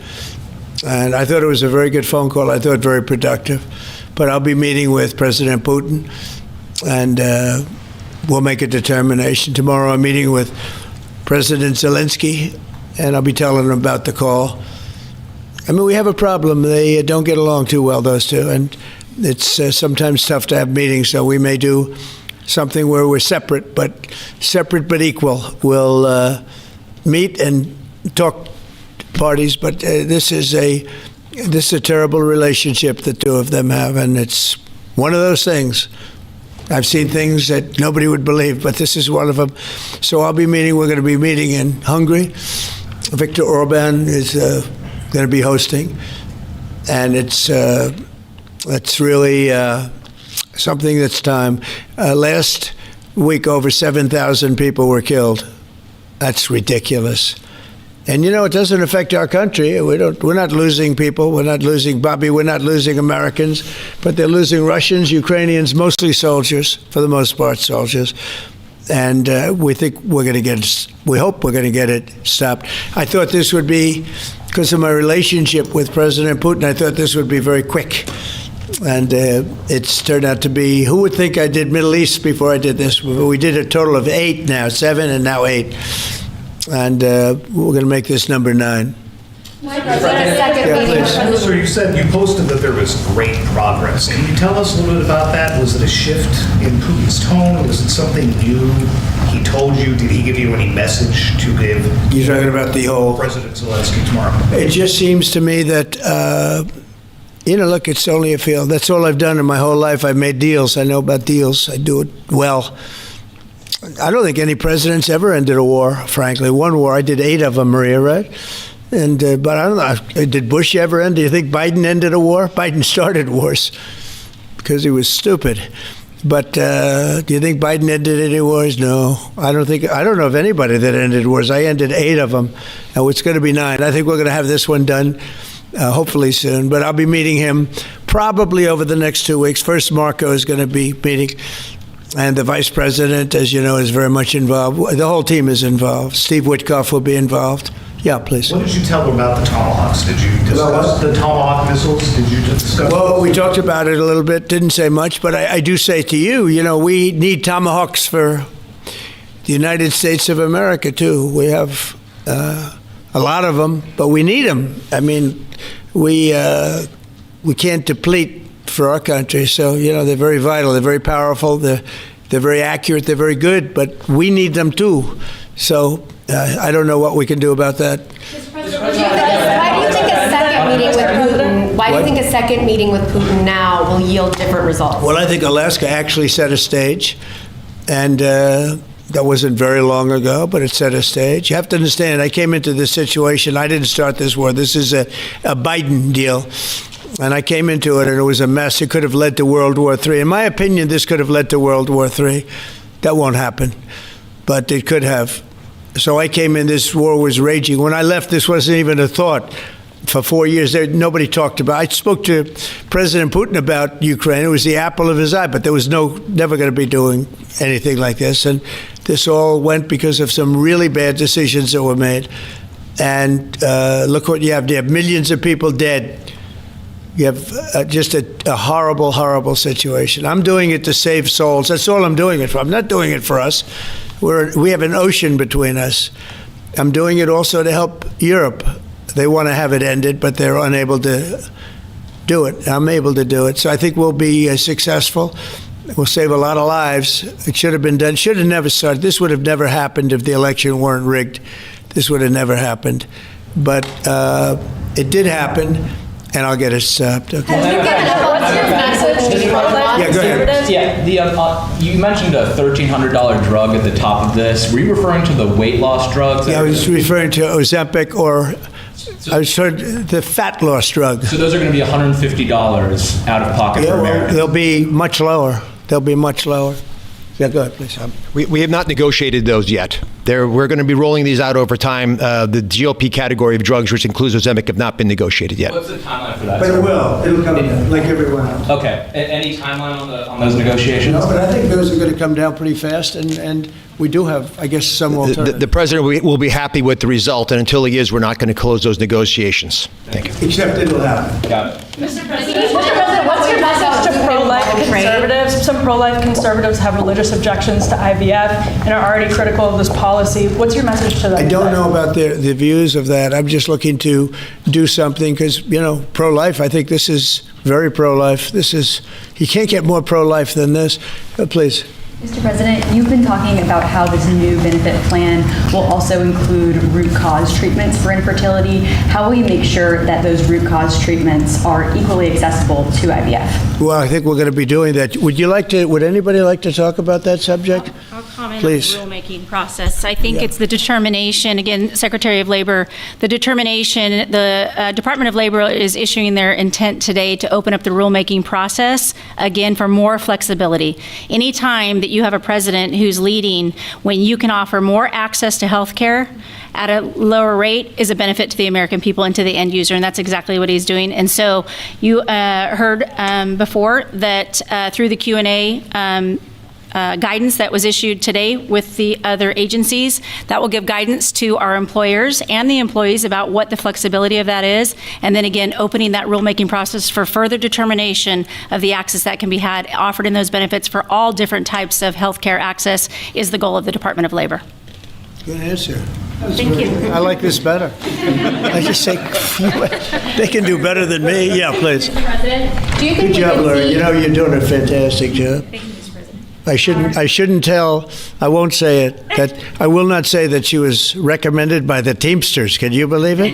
And I thought it was a very good phone call. I thought very productive. But I'll be meeting with President Putin, and we'll make a determination. Tomorrow I'm meeting with President Zelensky, and I'll be telling him about the call. I mean, we have a problem. They don't get along too well, those two, and it's sometimes tough to have meetings, so we may do something where we're separate but equal. We'll meet and talk parties, but this is a terrible relationship the two of them have, and it's one of those things. I've seen things that nobody would believe, but this is one of them. So we're going to be meeting in Hungary. Viktor Orban is going to be hosting, and it's really something that's time. Last week, over 7,000 people were killed. That's ridiculous. And you know, it doesn't affect our country. We're not losing people. We're not losing Bobby. We're not losing Americans, but they're losing Russians, Ukrainians, mostly soldiers, for the most part, soldiers. And we hope we're going to get it stopped. I thought this would be, because of my relationship with President Putin, I thought this would be very quick. And it's turned out to be, who would think I did Middle East before I did this? We did a total of 8 now, 7 and now 8. And we're going to make this number 9. So you said you posted that there was great progress. Can you tell us a little bit about that? Was it a shift in Putin's tone? Was it something new he told you? Did he give you any message to give? You're talking about the whole President Zelensky tomorrow. It just seems to me that, look, it's only a field. That's all I've done in my whole life. I've made deals. I know about deals. I do it well. I don't think any president's ever ended a war, frankly. One war, I did 8 of them, Maria, right? And but I don't know, did Bush ever end? Do you think Biden ended a war? Biden started wars because he was stupid. But do you think Biden ended any wars? No, I don't know of anybody that ended wars. I ended 8 of them, and it's going to be 9. I think we're going to have this one done hopefully soon. But I'll be meeting him probably over the next 2 weeks. First, Marco is going to be meeting. And the vice president, as you know, is very much involved. The whole team is involved. Steve Witkoff will be involved. Yeah, please. What did you tell them about the Tomahawks? Did you discuss the Tomahawk missiles? Did you discuss? Well, we talked about it a little bit. Didn't say much, but I do say to you, we need Tomahawks for the United States of America, too. We have a lot of them, but we need them. I mean, we can't deplete for our country. So, they're very vital. They're very powerful. They're very accurate. They're very good, but we need them too. So I don't know what we can do about that. Why do you think a second meeting with Putin? Why do you think a second meeting with Putin now will yield different results? Well, I think Alaska actually set a stage, and that wasn't very long ago, but it set a stage. You have to understand, I came into this situation. I didn't start this war. This is a Biden deal. And I came into it, and it was a mess. It could have led to World War III. In my opinion, this could have led to World War III. That won't happen, but it could have. So I came in, this war was raging. When I left, this wasn't even a thought. for 4 years, nobody talked about. I spoke to President Putin about Ukraine. It was the apple of his eye, but there was never going to be doing anything like this. And this all went because of some really bad decisions that were made. And look what you have. You have millions of people dead. You have just a horrible, horrible situation. I'm doing it to save souls. That's all I'm doing it for. I'm not doing it for us. We have an ocean between us. I'm doing it also to help Europe. They want to have it ended, but they're unable to do it. I'm able to do it. So I think we'll be successful. We'll save a lot of lives. It should have been done. Should have never started. This would have never happened if the election weren't rigged. This would have never happened. But it did happen, and I'll get it stopped. Okay. Yeah, go ahead. Yeah, you mentioned a $1,300 drug at the top of this. Were you referring to the weight loss drugs? Yeah, I was referring to Ozempic, or I was referring to the fat loss drug. So those are going to be $150 out of pocket for Americans? They'll be much lower. They'll be much lower. Yeah, go ahead, please. We have not negotiated those yet. We're going to be rolling these out over time. The GLP category of drugs, which includes Ozempic, have not been negotiated yet. What's the timeline for that? But it will. It'll come down, like everyone else. Okay. Any timeline on those negotiations? No, but I think those are going to come down pretty fast, and we do have, I guess, some alternatives. The president will be happy with the result, and until he is, we're not going to close those negotiations. Thank you. Except it'll happen. Got it. Mr. President, what's your message to pro-life conservatives? Some pro-life conservatives have religious objections to IVF and are already critical of this policy. What's your message to them? I don't know about the views of that. I'm just looking to do something because, pro-life, I think this is very pro-life. You can't get more pro-life than this. Please. Mr. President, you've been talking about how this new benefit plan will also include root cause treatments for infertility. How will you make sure that those root cause treatments are equally accessible to IVF? Well, I think we're going to be doing that. Would anybody like to talk about that subject? I'll comment Please. on the rulemaking process. I think it's the determination, again, Secretary of Labor, the Department of Labor is issuing their intent today to open up the rulemaking process, again, for more flexibility. Anytime that you have a president who's leading when you can offer more access to health care at a lower rate is a benefit to the American people and to the end user, and that's exactly what he's doing. And so you heard before that through the Q&A guidance that was issued today with the other agencies, that will give guidance to our employers and the employees about what the flexibility of that is, and then again opening that rulemaking process for further determination of the access that can be had offered in those benefits for all different types of health care access is the goal of the Department of Labor. Good answer. Thank you. I like this better. I just say, they can do better than me. Yeah, please. Mr. President, do you think Good job, Larry. You're doing a fantastic job. Thank you, Mr. President. I shouldn't tell, I won't say it, that I will not say that she was recommended by the Teamsters. Can you believe it?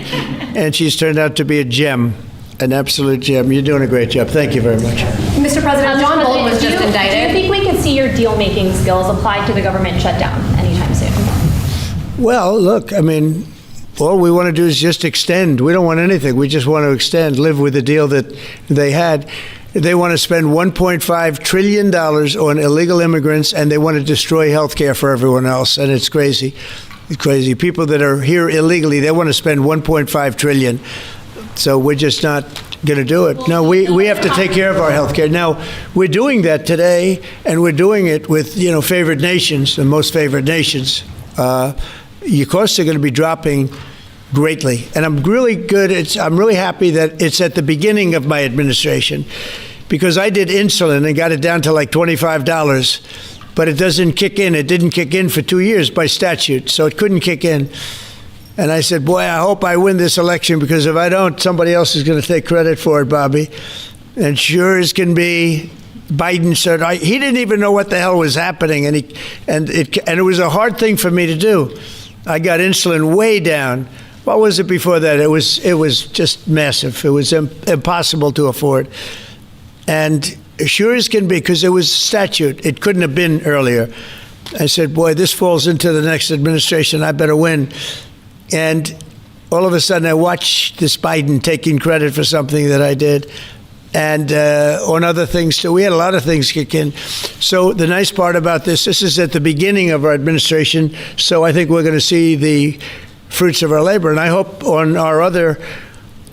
And she's turned out to be a gem, an absolute gem. You're doing a great job. Thank you very much. Mr. President, John Bolton was just indicted. Do you think we can see your deal-making skills applied to the government shutdown anytime soon? Well, look, all we want to do is just extend. We don't want anything. We just want to extend, live with the deal that they had. They want to spend $1.5 trillion on illegal immigrants, and they want to destroy health care for everyone else, and it's crazy. It's crazy. People that are here illegally, they want to spend $1.5 trillion. So we're just not going to do it. No, we have to take care of our health care. Now, we're doing that today, and we're doing it with, favored nations, the most favored nations. Your costs are going to be dropping greatly. And I'm really happy that it's at the beginning of my administration, because I did insulin and got it down to like $25, but it doesn't kick in. It didn't kick in for 2 years by statute, so it couldn't kick in. And I said, boy, I hope I win this election, because if I don't, somebody else is going to take credit for it, Bobby. And sure as can be, Biden said he didn't even know what the hell was happening, and it was a hard thing for me to do. I got insulin way down. What was it before that? It was just massive. It was impossible to afford. And sure as can be, because it was statute, it couldn't have been earlier. I said, boy, this falls into the next administration. I better win. And all of a sudden, I watched this Biden taking credit for something that I did. And on other things, too. We had a lot of things kick in. So the nice part about this is at the beginning of our administration, so I think we're going to see the fruits of our labor. And I hope on our other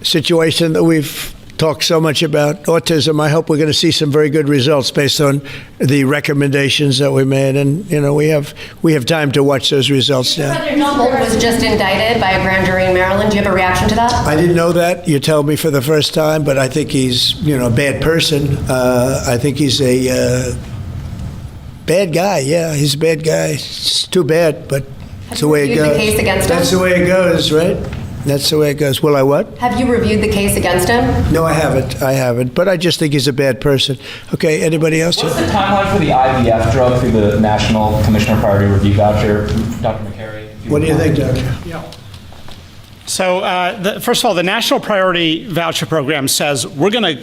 situation that we've talked so much about, autism, I hope we're going to see some very good results based on the recommendations that we made. And, we have time to watch those results now. President Trump was just indicted by a grand jury in Maryland. Do you have a reaction to that? I didn't know that. You tell me for the first time, but I think he's, a bad person. I think he's a bad guy. Yeah, he's a bad guy. It's too bad, but that's the way it goes. Have you reviewed the case against him? That's the way it goes, right? That's the way it goes. Will I what? Have you reviewed the case against him? No, I haven't. But I just think he's a bad person. Okay, anybody else? What's the timeline for the IVF drug through the National Commissioner Priority Review Voucher? Dr. McCary? What do you think, Doctor? Yeah. So, first of all, the National Priority Voucher Program says we're going to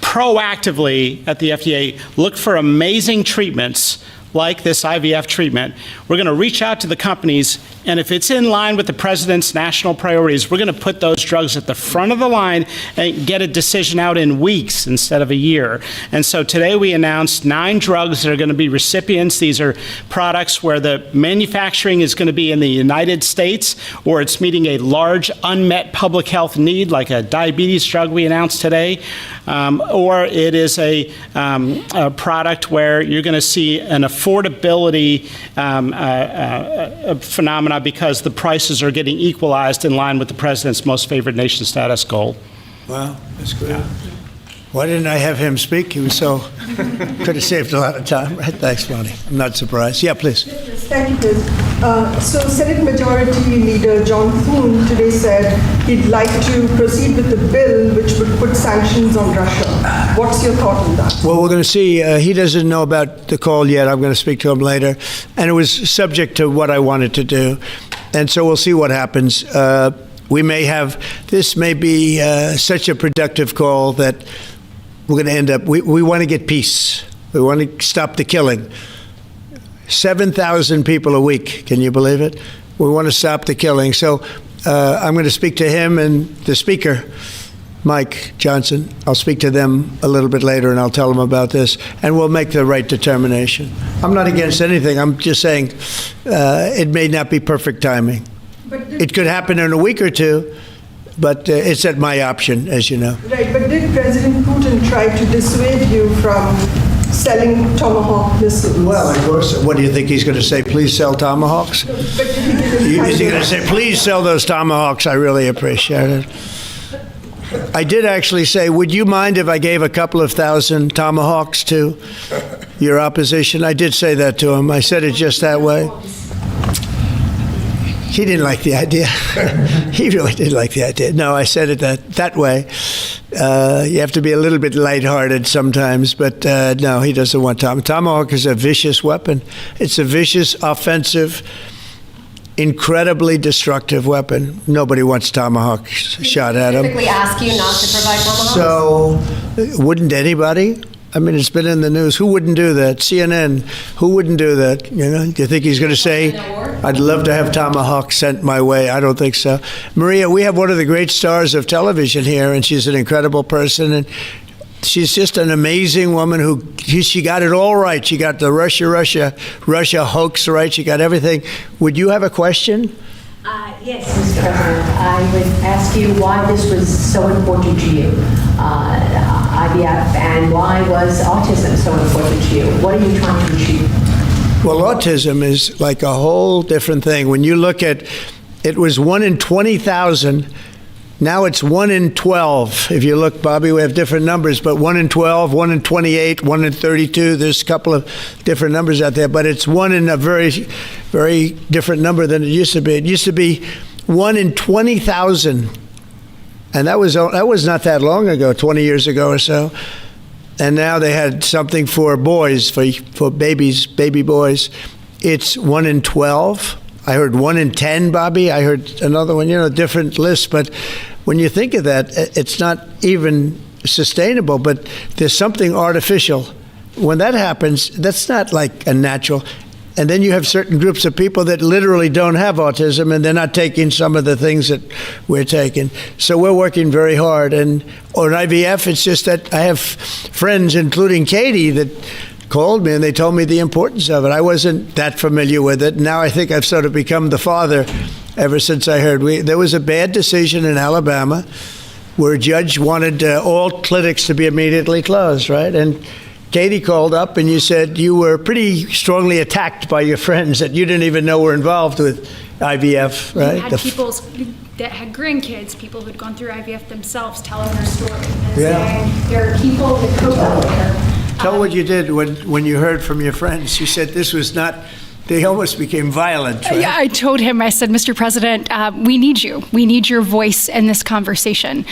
proactively at the FDA look for amazing treatments like this IVF treatment. We're going to reach out to the companies, and if it's in line with the president's national priorities, we're going to put those drugs at the front of the line and get a decision out in weeks instead of a year. And so today we announced 9 drugs that are going to be recipients. These are products where the manufacturing is going to be in the United States, or it's meeting a large unmet public health need, like a diabetes drug we announced today, or it is a product where you're going to see an affordability phenomena because the prices are getting equalized in line with the president's most favored nation status goal. Wow, that's good. Yeah. Why didn't I have him speak? He was so, could have saved a lot of time, right? Thanks, Ronnie. I'm not surprised. Yeah, please. Yes, thank you, Chris. So Senate Majority Leader John Thune today said he'd like to proceed with the bill which would put sanctions on Russia. What's your thought on that? Well, we're going to see. He doesn't know about the call yet. I'm going to speak to him later. And it was subject to what I wanted to do. And so we'll see what happens. This may be such a productive call that we're going to end up, we want to get peace. We want to stop the killing. 7,000 people a week, can you believe it? We want to stop the killing. So I'm going to speak to him and the speaker, Mike Johnson. I'll speak to them a little bit later and I'll tell them about this, and we'll make the right determination. I'm not against anything. I'm just saying it may not be perfect timing. It could happen in a week or two, but it's at my option, as you know. Right, but did President Putin try to dissuade you from selling Tomahawk missiles? Well, of course. What do you think he's going to say? Please sell Tomahawks? Is he going to say, please sell those Tomahawks? I really appreciate it. I did actually say, would you mind if I gave a couple of thousand Tomahawks to your opposition? I did say that to him. I said it just that way. He didn't like the idea. He really didn't like the idea. No, I said it that way. You have to be a little bit lighthearted sometimes, but no, he doesn't want Tomahawk is a vicious weapon. It's a vicious, offensive, incredibly destructive weapon. Nobody wants Tomahawk shot at them. Typically ask you not to provide Tomahawks? So, wouldn't anybody? I mean, it's been in the news. Who wouldn't do that? CNN. Who wouldn't do that? You know, do you think he's going to say, I'd love to have Tomahawk sent my way? I don't think so. Maria, we have one of the great stars of television here, and she's an incredible person, and she's just an amazing woman who, she got it all right. She got the Russia hoax right. She got everything. Would you have a question? Yes, Mr. President. I would ask you why this was so important to you, IVF, and why was autism so important to you? What are you trying to achieve? Well, autism is like a whole different thing. When you look at, it was 1 in 20,000. Now it's 1 in 12. If you look, Bobby, we have different numbers, but 1 in 12, 1 in 28, 1 in 32. There's a couple of different numbers out there, but it's 1 in a very, very different number than it used to be. It used to be 1 in 20,000, and that was not that long ago, 20 years ago or so. And now they had something for boys, for babies, baby boys. It's 1 in 12. I heard 1 in 10, Bobby. I heard another one, different lists. But when you think of that, it's not even sustainable, but there's something artificial. When that happens, that's not like a natural. And then you have certain groups of people that literally don't have autism, and they're not taking some of the things that we're taking. So we're working very hard. And on IVF, it's just that I have friends, including Katie, that called me and they told me the importance of it. I wasn't that familiar with it. Now I think I've sort of become the father ever since I heard. There was a bad decision in Alabama where a judge wanted all clinics to be immediately closed, right? And Katie called up and you said you were pretty strongly attacked by your friends that you didn't even know were involved with IVF, right? You had people that had grandkids, people who'd gone through IVF themselves, telling their story and saying there are people that cope out there. Tell what you did when you heard from your friends. You said this was not, they almost became violent, right? Yeah, I told him, I said, Mr. President, we need you. We need your voice in this conversation.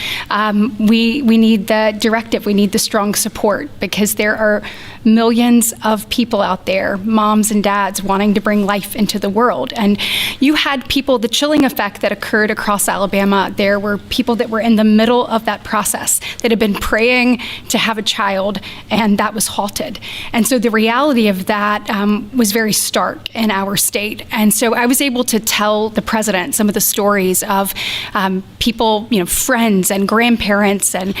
We need the directive. We need the strong support because there are millions of people out there, moms and dads, wanting to bring life into the world. And you had people, the chilling effect that occurred across Alabama, there were people that were in the middle of that process that had been praying to have a child, and that was halted. And so the reality of that was very stark in our state. And so I was able to tell the president some of the stories of people, friends and grandparents and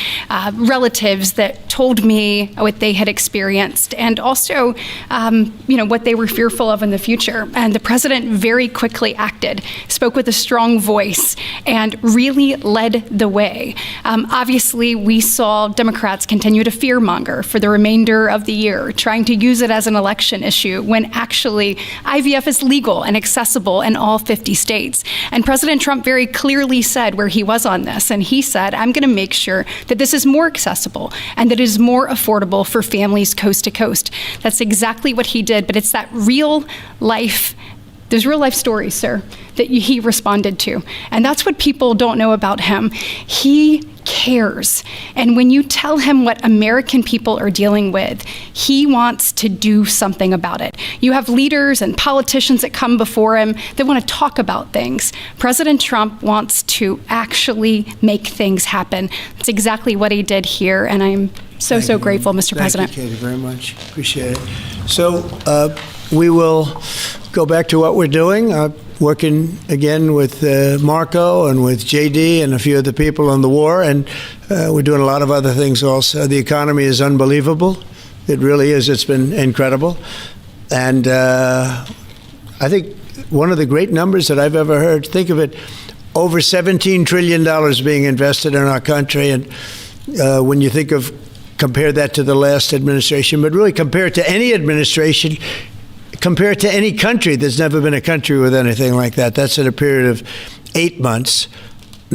relatives that told me what they had experienced and also, what they were fearful of in the future. And the president very quickly acted, spoke with a strong voice, and really led the way. Obviously, we saw Democrats continue to fearmonger for the remainder of the year, trying to use it as an election issue when actually IVF is legal and accessible in all 50 states. And President Trump very clearly said where he was on this, and he said, I'm going to make sure that this is more accessible and that it is more affordable for families coast to coast. That's exactly what he did, but it's that real life, those real life stories, sir, that he responded to. And that's what people don't know about him. He cares. And when you tell him what American people are dealing with, he wants to do something about it. You have leaders and politicians that come before him that want to talk about things. President Trump wants to actually make things happen. That's exactly what he did here, and I'm so grateful, Mr. President. Thank you, Katie, very much. Appreciate it. So we will go back to what we're doing. Working again with Marco and with JD and a few other people on the war, and we're doing a lot of other things also. The economy is unbelievable. It really is. It's been incredible. And I think one of the great numbers that I've ever heard, think of it, over $17 trillion being invested in our country. And when you think of, compare that to the last administration, but really compare it to any administration, compare it to any country. There's never been a country with anything like that. That's in a period of 8 months.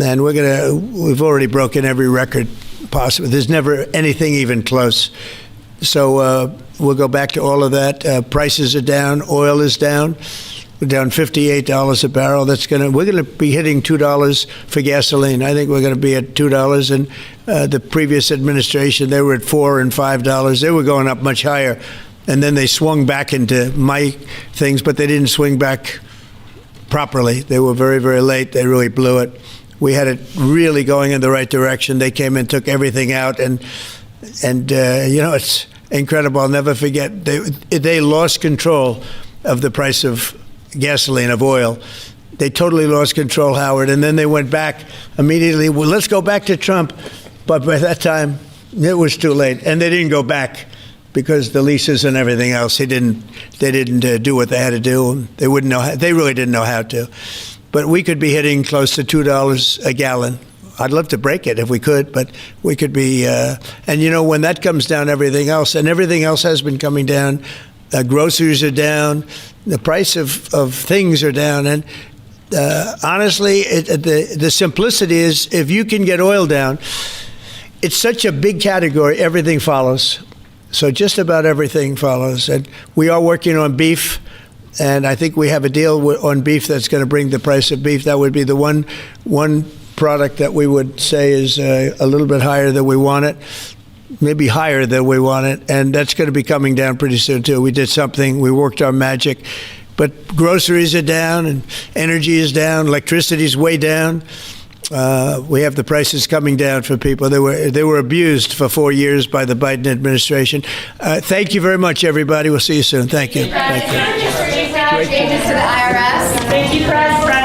And we've already broken every record possible. There's never anything even close. So we'll go back to all of that. Prices are down. Oil is down. We're down $58 a barrel. We're going to be hitting $2 for gasoline. I think we're going to be at $2. And the previous administration, they were at $4 and $5. They were going up much higher. And then they swung back into my things, but they didn't swing back properly. They were very, very late. They really blew it. We had it really going in the right direction. They came and took everything out, and it's incredible. I'll never forget. They lost control of the price of gasoline, of oil. They totally lost control, Howard, and then they went back immediately. Well, let's go back to Trump. But by that time, it was too late, and they didn't go back. Because the leases and everything else, they didn't do what they had to do. They wouldn't know. They really didn't know how to. But we could be hitting close to $2 a gallon. I'd love to break it if we could, but we could be. And when that comes down, everything else has been coming down. Groceries are down. The price of things are down. And honestly, the simplicity is if you can get oil down, it's such a big category. Everything follows. So just about everything follows. And we are working on beef, and I think we have a deal on beef that's going to bring the price of beef. That would be the one product that we would say is a little bit higher than we want it, maybe higher than we want it, and that's going to be coming down pretty soon, too. We did something. We worked our magic. But groceries are down, and energy is down. Electricity is way down. We have the prices coming down for people. They were abused for 4 years by the Biden administration. Thank you very much, everybody. We'll see you soon. Thank you. Thank you. Changes to the IRS. Thank you, Press.